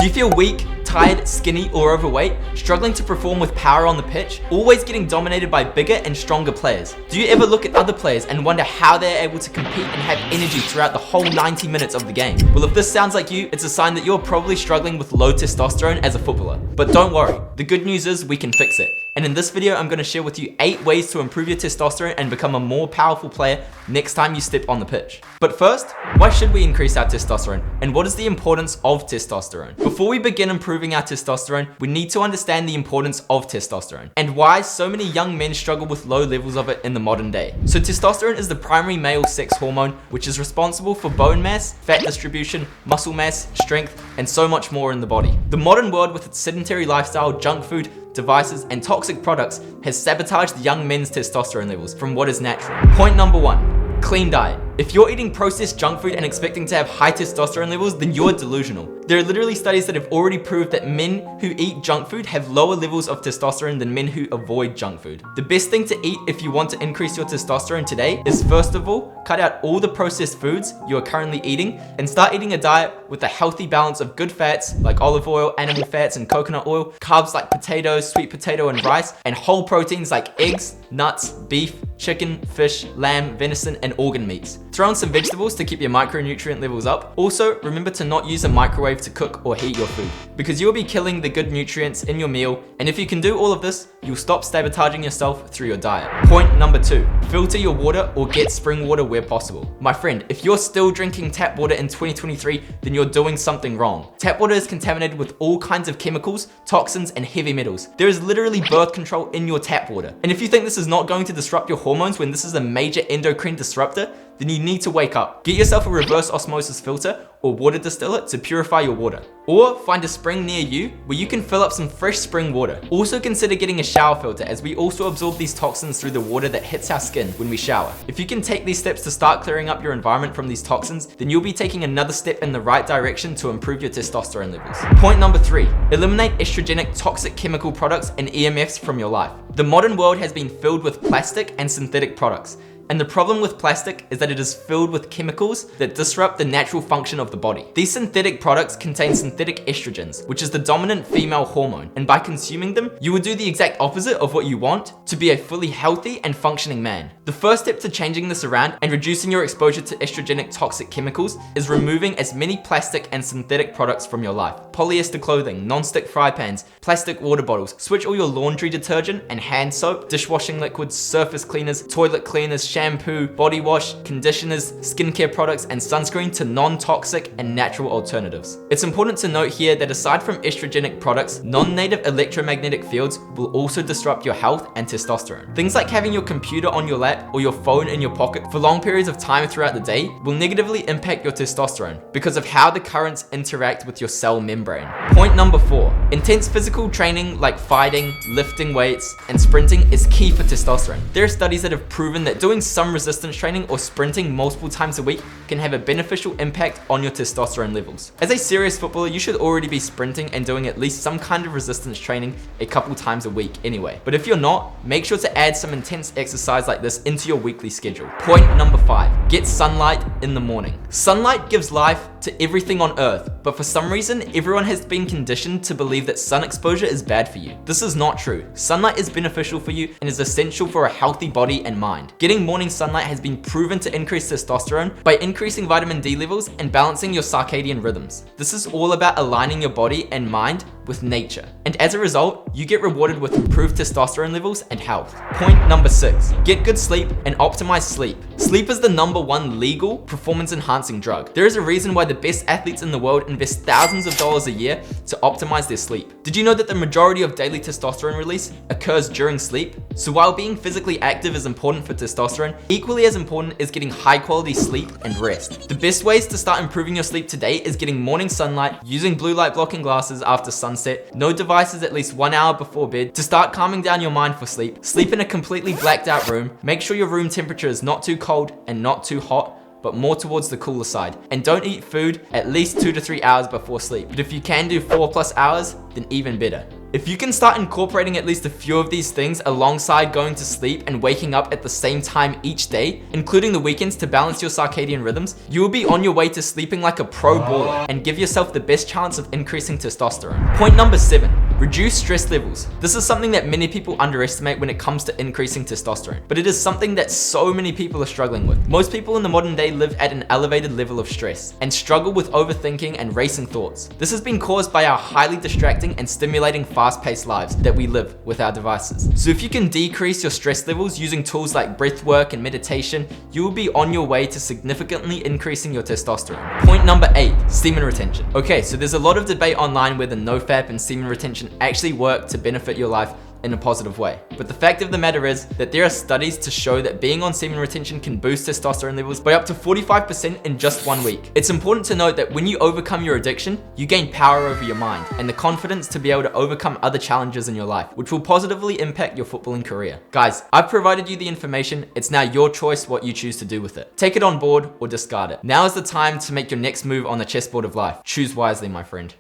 you feel weak, tired, skinny, or overweight, struggling to perform with power on the pitch, always getting dominated by bigger and stronger players? Do you ever look at other players and wonder how they're able to compete and have energy throughout the whole 90 minutes of the game? Well, if this sounds like you, it's a sign that you're probably struggling with low testosterone as a footballer. But don't worry, the good news is we can fix it. And in this video, I'm going to share with you 8 ways to improve your testosterone and become a more powerful player next time you step on the pitch. But first, why should we increase our testosterone? And what is the importance of testosterone? Before we begin improving our testosterone, we need to understand the importance of testosterone and why so many young men struggle with low levels of it in the modern day. So testosterone is the primary male sex hormone, which is responsible for bone mass, fat distribution, muscle mass, strength, and so much more in the body. The modern world, with its sedentary lifestyle, junk food, devices, and toxic products, has sabotaged young men's testosterone levels from what is natural. Point number 1, clean diet. If you're eating processed junk food and expecting to have high testosterone levels, then you're delusional. There are literally studies that have already proved that men who eat junk food have lower levels of testosterone than men who avoid junk food. The best thing to eat if you want to increase your testosterone today is, first of all, cut out all the processed foods you are currently eating and start eating a diet with a healthy balance of good fats like olive oil, animal fats, and coconut oil, carbs like potatoes, sweet potato, and rice, and whole proteins like eggs, nuts, beef, chicken, fish, lamb, venison, and organ meats. Throw in some vegetables to keep your micronutrient levels up. Also, remember to not use a microwave to cook or heat your food, because you'll be killing the good nutrients in your meal, and if you can do all of this, you'll stop sabotaging yourself through your diet. Point number 2, filter your water or get spring water where possible. My friend, if you're still drinking tap water in 2023, then you're doing something wrong. Tap water is contaminated with all kinds of chemicals, toxins, and heavy metals. There is literally birth control in your tap water. And if you think this is not going to disrupt your hormones when this is a major endocrine disruptor, then you need to wake up. Get yourself a reverse osmosis filter or water distiller to purify your water. Or find a spring near you where you can fill up some fresh spring water. Also consider getting a shower filter, as we also absorb these toxins through the water that hits our skin when we shower. If you can take these steps to start clearing up your environment from these toxins, then you'll be taking another step in the right direction to improve your testosterone levels. Point number 3, eliminate estrogenic toxic chemical products and EMFs from your life. The modern world has been filled with plastic and synthetic products. And the problem with plastic is that it is filled with chemicals that disrupt the natural function of the body. These synthetic products contain synthetic estrogens, which is the dominant female hormone, and by consuming them, you will do the exact opposite of what you want to be a fully healthy and functioning man. The first step to changing this around and reducing your exposure to estrogenic toxic chemicals is removing as many plastic and synthetic products from your life. Polyester clothing, non-stick fry pans, plastic water bottles. Switch all your laundry detergent and hand soap, dishwashing liquids, surface cleaners, toilet cleaners, shampoo, body wash, conditioners, skincare products, and sunscreen to non-toxic and natural alternatives. It's important to note here that aside from estrogenic products, non-native electromagnetic fields will also disrupt your health and testosterone. Things like having your computer on your lap or your phone in your pocket for long periods of time throughout the day will negatively impact your testosterone because of how the currents interact with your cell membrane. Point number 4, intense physical training like fighting, lifting weights, and sprinting is key for testosterone. There are studies that have proven that doing some resistance training or sprinting multiple times a week can have a beneficial impact on your testosterone levels. As a serious footballer, you should already be sprinting and doing at least some kind of resistance training a couple times a week anyway. But if you're not, make sure to add some intense exercise like this into your weekly schedule. Point number 5, get sunlight in the morning. Sunlight gives life to everything on earth, but for some reason, everyone has been conditioned to believe that sun exposure is bad for you. This is not true. Sunlight is beneficial for you and is essential for a healthy body and mind. Getting morning sunlight has been proven to increase testosterone by increasing vitamin D levels and balancing your circadian rhythms. This is all about aligning your body and mind with nature. And as a result, you get rewarded with improved testosterone levels and health. Point number 6, get good sleep and optimize sleep. Sleep is the #1 legal performance enhancing drug. There is a reason why the best athletes in the world invest thousands of dollars a year to optimize their sleep. Did you know that the majority of daily testosterone release occurs during sleep? So while being physically active is important for testosterone, equally as important is getting high quality sleep and rest. The best ways to start improving your sleep today is getting morning sunlight, using blue light blocking glasses after sunset, no devices at least 1 hour before bed to start calming down your mind for sleep, sleep in a completely blacked out room, make sure your room temperature is not too cold and not too hot, but more towards the cooler side. And don't eat food at least 2 to 3 hours before sleep. But if you can do 4+ hours, then even better. If you can start incorporating at least a few of these things alongside going to sleep and waking up at the same time each day, including the weekends to balance your circadian rhythms, you will be on your way to sleeping like a pro baller and give yourself the best chance of increasing testosterone. Point number 7, reduce stress levels. This is something that many people underestimate when it comes to increasing testosterone, but it is something that so many people are struggling with. Most people in the modern day live at an elevated level of stress and struggle with overthinking and racing thoughts. This has been caused by our highly distracting and stimulating fast-paced lives that we live with our devices. So if you can decrease your stress levels using tools like breath work and meditation, you will be on your way to significantly increasing your testosterone. Point number 8, semen retention. Okay, so there's a lot of debate online whether nofap and semen retention actually work to benefit your life in a positive way. But the fact of the matter is that there are studies to show that being on semen retention can boost testosterone levels by up to 45% in just 1 week. It's important to note that when you overcome your addiction, you gain power over your mind and the confidence to be able to overcome other challenges in your life, which will positively impact your footballing career. Guys, I've provided you the information. It's now your choice what you choose to do with it. Take it on board or discard it. Now is the time to make your next move on the chessboard of life. Choose wisely, my friend.